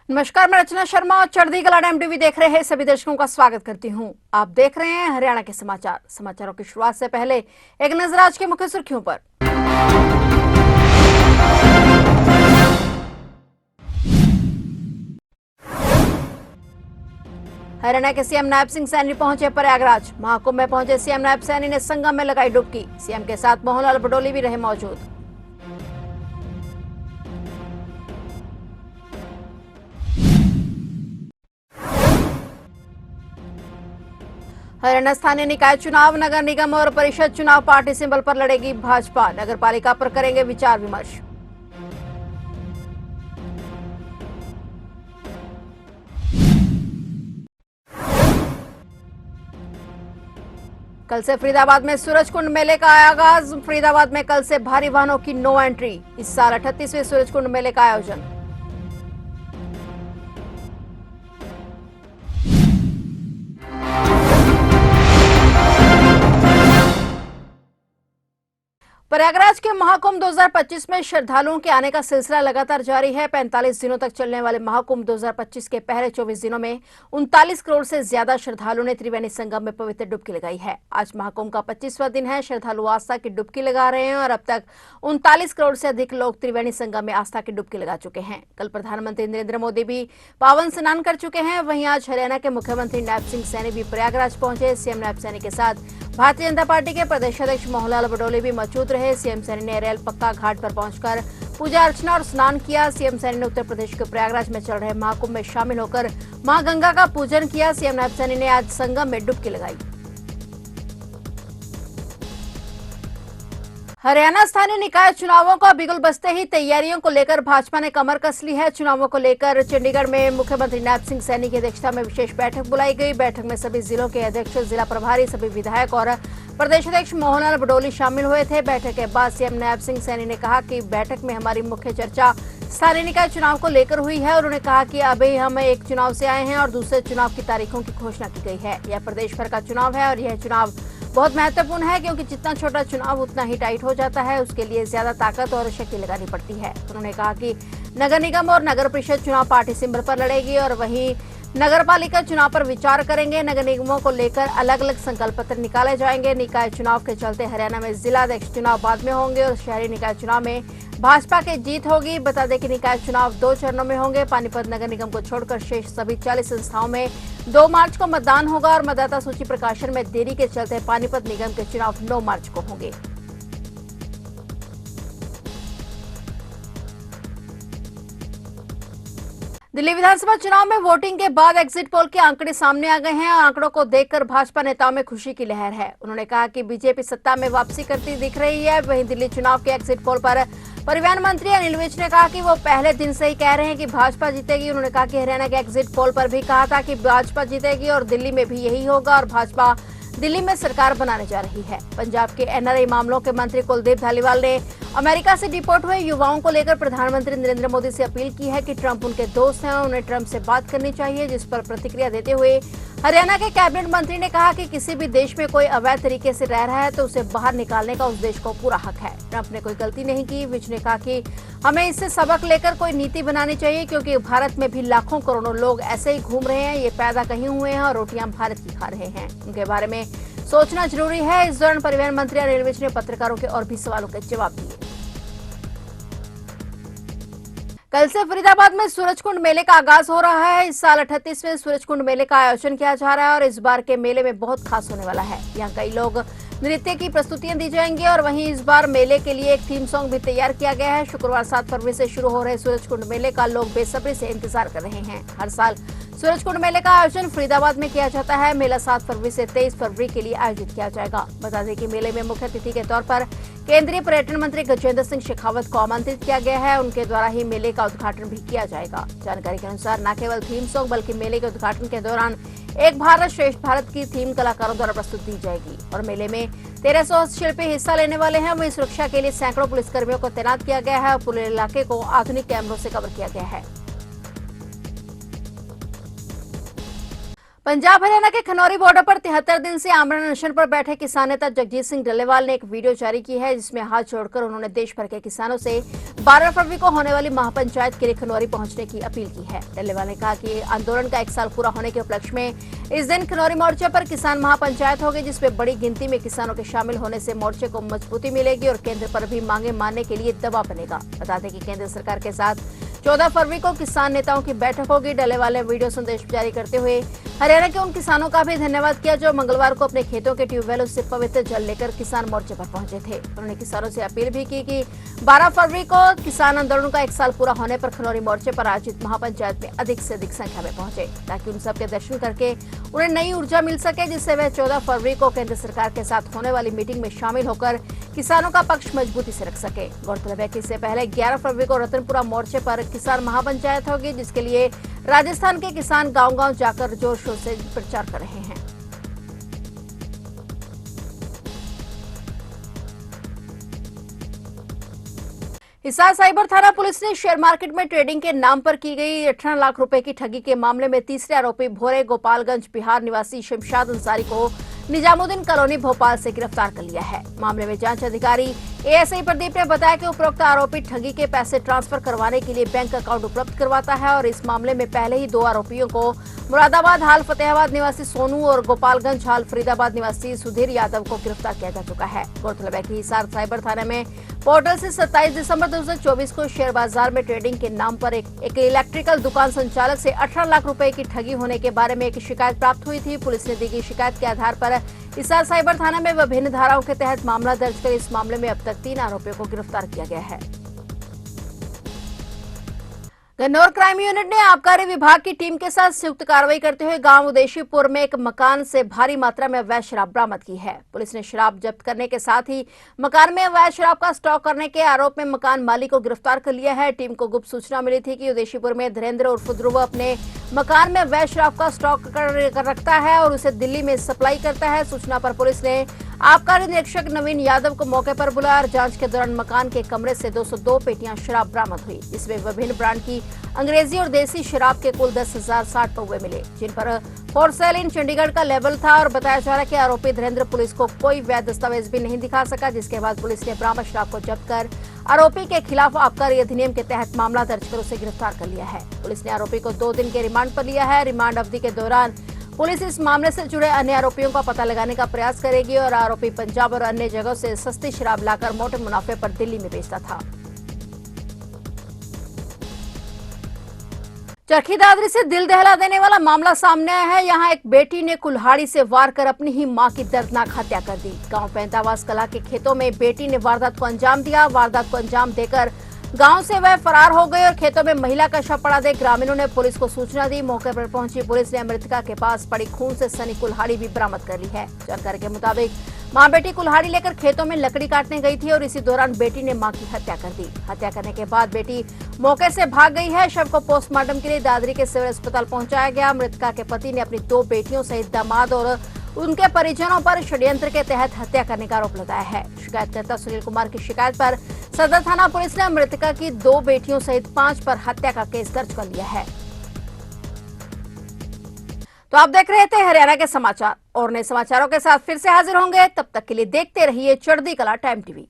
नमस्कार, मैं रचना शर्मा और चढ़ती कला एमटीवी देख रहे हैं सभी दर्शकों का स्वागत करती हूं। आप देख रहे हैं हरियाणा के समाचारों की शुरुआत से पहले एक नजर आज के मुख्य सुर्खियों पर। हरियाणा के सीएम नायब सिंह सैनी पहुंचे प्रयागराज। महाकुंभ में पहुंचे सीएम नायब सैनी ने संगम में लगाई डुबकी। सीएम के साथ मोहनलाल बडोली भी रहे मौजूद। हरियाणा स्थानीय निकाय चुनाव, नगर निगम और परिषद चुनाव पार्टी सिंबल पर लड़ेगी भाजपा। नगर पालिका पर करेंगे विचार विमर्श। कल से फरीदाबाद में सूरजकुंड मेले का आगाज। फरीदाबाद में कल से भारी वाहनों की नो एंट्री। इस साल 38वें सूरजकुंड मेले का आयोजन। प्रयागराज के महाकुंभ 2025 में श्रद्धालुओं के आने का सिलसिला लगातार जारी है। 45 दिनों तक चलने वाले महाकुंभ 2025 के पहले 24 दिनों में 39 करोड़ से ज्यादा श्रद्धालुओं ने त्रिवेणी संगम में पवित्र डुबकी लगाई है। आज महाकुंभ का 25वां दिन है। श्रद्धालु आस्था की डुबकी लगा रहे हैं और अब तक 39 करोड़ से अधिक लोग त्रिवेणी संगम में आस्था की डुबकी लगा चुके हैं। कल प्रधानमंत्री नरेंद्र मोदी भी पावन स्नान कर चुके हैं। वहीं आज हरियाणा के मुख्यमंत्री नायब सिंह सैनी भी प्रयागराज पहुंचे। सीएम नायब सैनी के साथ भारतीय जनता पार्टी के प्रदेश अध्यक्ष मोहनलाल बडोली भी मौजूद रहे। सीएम सैनी ने रेल पक्का घाट पर पहुंचकर पूजा अर्चना और स्नान किया। सीएम सैनी ने उत्तर प्रदेश के प्रयागराज में चल रहे महाकुंभ में शामिल होकर मां गंगा का पूजन किया। सीएम नायब सैनी ने आज संगम में डुबकी लगाई। हरियाणा स्थानीय निकाय चुनावों का बिगुल बजते ही तैयारियों को लेकर भाजपा ने कमर कस ली है। चुनावों को लेकर चंडीगढ़ में मुख्यमंत्री नायब सिंह सैनी की अध्यक्षता में विशेष बैठक बुलाई गई। बैठक में सभी जिलों के अध्यक्ष, जिला प्रभारी, सभी विधायक और प्रदेश अध्यक्ष मोहनलाल बडोली शामिल हुए थे। बैठक के बाद सीएम नायब सिंह सैनी ने कहा कि बैठक में हमारी मुख्य चर्चा स्थानीय निकाय चुनाव को लेकर हुई है। उन्होंने कहा कि अभी हम एक चुनाव से आए हैं और दूसरे चुनाव की तारीखों की घोषणा की गई है। यह प्रदेश भर का चुनाव है और यह चुनाव बहुत महत्वपूर्ण है क्योंकि जितना छोटा चुनाव उतना ही टाइट हो जाता है। उसके लिए ज्यादा ताकत और शक्ति लगानी पड़ती है। उन्होंने कहा कि नगर निगम और नगर परिषद चुनाव पार्टी सिंबल पर लड़ेगी और वहीं नगर पालिका चुनाव पर विचार करेंगे। नगर निगमों को लेकर अलग अलग संकल्प पत्र निकाले जाएंगे। निकाय चुनाव के चलते हरियाणा में जिला अध्यक्ष चुनाव बाद में होंगे और शहरी निकाय चुनाव में भाजपा की जीत होगी। बता दें कि निकाय चुनाव 2 चरणों में होंगे। पानीपत नगर निगम को छोड़कर शेष सभी 40 संस्थाओं में 2 मार्च को मतदान होगा और मतदाता सूची प्रकाशन में देरी के चलते पानीपत निगम के चुनाव 9 मार्च को होंगे। दिल्ली विधानसभा चुनाव में वोटिंग के बाद एग्जिट पोल के आंकड़े सामने आ गए हैं और आंकड़ों को देखकर भाजपा नेताओं में खुशी की लहर है। उन्होंने कहा कि बीजेपी सत्ता में वापसी करती दिख रही है। वहीं दिल्ली चुनाव के एग्जिट पोल पर परिवहन मंत्री अनिल विज ने कहा कि वो पहले दिन से ही कह रहे हैं कि भाजपा जीतेगी। उन्होंने कहा कि हरियाणा के एग्जिट पोल पर भी कहा था कि भाजपा जीतेगी और दिल्ली में भी यही होगा और भाजपा दिल्ली में सरकार बनाने जा रही है। पंजाब के एनआरआई मामलों के मंत्री कुलदीप धालीवाल ने अमेरिका से डिपोर्ट हुए युवाओं को लेकर प्रधानमंत्री नरेंद्र मोदी से अपील की है कि ट्रंप उनके दोस्त हैं और उन्हें ट्रंप से बात करनी चाहिए। जिस पर प्रतिक्रिया देते हुए हरियाणा के कैबिनेट मंत्री ने कहा कि किसी भी देश में कोई अवैध तरीके से रह रहा है तो उसे बाहर निकालने का उस देश को पूरा हक है। ट्रंप ने कोई गलती नहीं की। विज ने कहा कि हमें इससे सबक लेकर कोई नीति बनानी चाहिए क्योंकि भारत में भी लाखों करोड़ों लोग ऐसे ही घूम रहे हैं। ये पैदा कहीं हुए हैं और रोटियां भारत की खा रहे हैं। उनके बारे में सोचना जरूरी है। इस दौरान परिवहन मंत्री अनिल विज ने पत्रकारों के और भी सवालों के जवाब दिए। कल से फरीदाबाद में सूरजकुंड मेले का आगाज हो रहा है। इस साल 38वें सूरजकुंड मेले का आयोजन किया जा रहा है और इस बार के मेले में बहुत खास होने वाला है। यहाँ कई लोग नृत्य की प्रस्तुतियां दी जाएंगी और वहीं इस बार मेले के लिए एक थीम सॉन्ग भी तैयार किया गया है। शुक्रवार 7 फरवरी से शुरू हो रहे सूरजकुंड मेले का लोग बेसब्री से इंतजार कर रहे हैं। हर साल सूरजकुंड मेले का आयोजन फरीदाबाद में किया जाता है। मेला 7 फरवरी से 23 फरवरी के लिए आयोजित किया जाएगा। बता दें कि मेले में मुख्य अतिथि के तौर पर केंद्रीय पर्यटन मंत्री गजेंद्र सिंह शेखावत को आमंत्रित किया गया है। उनके द्वारा ही मेले का उद्घाटन भी किया जाएगा। जानकारी के अनुसार न केवल थीम सॉन्ग बल्कि मेले के उद्घाटन के दौरान एक भारत श्रेष्ठ भारत की थीम कलाकारों द्वारा प्रस्तुत दी जाएगी और मेले में 1300 शिल्पी हिस्सा लेने वाले हैं। वहीं सुरक्षा के लिए सैकड़ों पुलिसकर्मियों को तैनात किया गया है और पूरे इलाके को आधुनिक कैमरों से कवर किया गया है। पंजाब हरियाणा के खनौरी बॉर्डर पर 73 दिन से आमरण अनशन पर बैठे किसान नेता जगजीत सिंह डल्लेवाल ने एक वीडियो जारी की है, जिसमें हाथ जोड़कर उन्होंने देश भर के किसानों से 12 फरवरी को होने वाली महापंचायत के लिए खनौरी पहुंचने की अपील की है। डल्लेवाल ने कहा कि आंदोलन का 1 साल पूरा होने के उपलक्ष्य में इस दिन खनौरी मोर्चे पर किसान महापंचायत होगी, जिसमें बड़ी गिनती में किसानों के शामिल होने से मोर्चे को मजबूती मिलेगी और केंद्र पर भी मांगे मानने के लिए दबाव बनेगा। बता दें कि केंद्र सरकार के साथ 14 फरवरी को किसान नेताओं की बैठक होगी। डल्लेवाल ने वीडियो संदेश जारी करते हुए हरियाणा के उन किसानों का भी धन्यवाद किया जो मंगलवार को अपने खेतों के ट्यूबवेलों से पवित्र जल लेकर किसान मोर्चे पर पहुंचे थे। उन्होंने किसानों से अपील भी की कि 12 फरवरी को किसान आंदोलन का 1 साल पूरा होने पर खनौरी मोर्चे पर आयोजित महापंचायत में अधिक से अधिक संख्या में पहुंचे, ताकि उन सबके दर्शन करके उन्हें नई ऊर्जा मिल सके, जिससे वे 14 फरवरी को केंद्र सरकार के साथ होने वाली मीटिंग में शामिल होकर किसानों का पक्ष मजबूती से रख सके। गौरतलब है कि इससे पहले 11 फरवरी को रतनपुरा मोर्चे पर किसान महापंचायत होगी, जिसके लिए राजस्थान के किसान गांव-गांव जाकर जोर शोर से प्रचार कर रहे हैं। हिसार साइबर थाना पुलिस ने शेयर मार्केट में ट्रेडिंग के नाम पर की गई 18 लाख रुपए की ठगी के मामले में तीसरे आरोपी भोरे गोपालगंज बिहार निवासी शमशाद अंसारी को निजामुद्दीन कॉलोनी भोपाल से गिरफ्तार कर लिया है। मामले में जांच अधिकारी एएसआई प्रदीप ने बताया कि उपरोक्त आरोपी ठगी के पैसे ट्रांसफर करवाने के लिए बैंक अकाउंट उपलब्ध करवाता है और इस मामले में पहले ही 2 आरोपियों को मुरादाबाद हाल फतेहाबाद निवासी सोनू और गोपालगंज हाल फरीदाबाद निवासी सुधीर यादव को गिरफ्तार किया जा चुका है। गौरतलब है कि हिसार साइबर थाने में पोर्टल से 27 दिसंबर 2024 को शेयर बाजार में ट्रेडिंग के नाम पर एक इलेक्ट्रिकल दुकान संचालक से 18 लाख रुपए की ठगी होने के बारे में एक शिकायत प्राप्त हुई थी। पुलिस ने दी गई शिकायत के आधार पर हिसार साइबर थाना में विभिन्न धाराओं के तहत मामला दर्ज कर इस मामले में अब तक 3 आरोपियों को गिरफ्तार किया गया है। गन्नौर क्राइम यूनिट ने आबकारी विभाग की टीम के साथ संयुक्त कार्रवाई करते हुए गांव उदेशीपुर में एक मकान से भारी मात्रा में अवैध शराब बरामद की है। पुलिस ने शराब जब्त करने के साथ ही मकान में अवैध शराब का स्टॉक करने के आरोप में मकान मालिक को गिरफ्तार कर लिया है। टीम को गुप्त सूचना मिली थी कि उदेशीपुर में धीरेन्द्र उर्फ ध्रुव अपने मकान में अवैध शराब का स्टॉक कर रखता है और उसे दिल्ली में सप्लाई करता है। सूचना पर पुलिस ने आबकारी निरीक्षक नवीन यादव को मौके पर बुलाया और जांच के दौरान मकान के कमरे से 202 पेटियां शराब बरामद हुई, जिसमें विभिन्न ब्रांड की अंग्रेजी और देसी शराब के कुल 10,060 पौवे मिले, जिन पर फॉर सेल इन चंडीगढ़ का लेबल था। और बताया जा रहा है कि आरोपी धीरेन्द्र पुलिस को कोई वैध दस्तावेज भी नहीं दिखा सका, जिसके बाद पुलिस ने बरामद शराब को जब्त कर आरोपी के खिलाफ आबकारी अधिनियम के तहत मामला दर्ज कर उसे गिरफ्तार कर लिया है। पुलिस ने आरोपी को 2 दिन के रिमांड पर लिया है। रिमांड अवधि के दौरान पुलिस इस मामले से जुड़े अन्य आरोपियों का पता लगाने का प्रयास करेगी और आरोपी पंजाब और अन्य जगहों से सस्ती शराब लाकर मोटे मुनाफे पर दिल्ली में बेचता था। चरखी दादरी से दिल दहला देने वाला मामला सामने आया है। यहाँ एक बेटी ने कुल्हाड़ी से वार कर अपनी ही मां की दर्दनाक हत्या कर दी। गांव पैंतावास कला के खेतों में बेटी ने वारदात को अंजाम दिया। वारदात को अंजाम देकर गांव से वह फरार हो गई और खेतों में महिला का शव पड़ा देख ग्रामीणों ने पुलिस को सूचना दी। मौके पर पहुंची पुलिस ने मृतका के पास पड़ी खून से सनी कुल्हाड़ी भी बरामद कर ली है। जानकारी के मुताबिक मां बेटी कुल्हाड़ी लेकर खेतों में लकड़ी काटने गई थी और इसी दौरान बेटी ने मां की हत्या कर दी। हत्या करने के बाद बेटी मौके से भाग गई है। शव को पोस्टमार्टम के लिए दादरी के सिविल अस्पताल पहुंचाया गया। मृतका के पति ने अपनी 2 बेटियों सहित दामाद और उनके परिजनों पर षड्यंत्र के तहत हत्या करने का आरोप लगाया है। शिकायतकर्ता सुनील कुमार की शिकायत पर सदर थाना पुलिस ने मृतका की 2 बेटियों सहित 5 पर हत्या का केस दर्ज कर लिया है। तो आप देख रहे थे हरियाणा के समाचार और नए समाचारों के साथ फिर से हाजिर होंगे। तब तक के लिए देखते रहिए चढ़ती कला टाइम टीवी।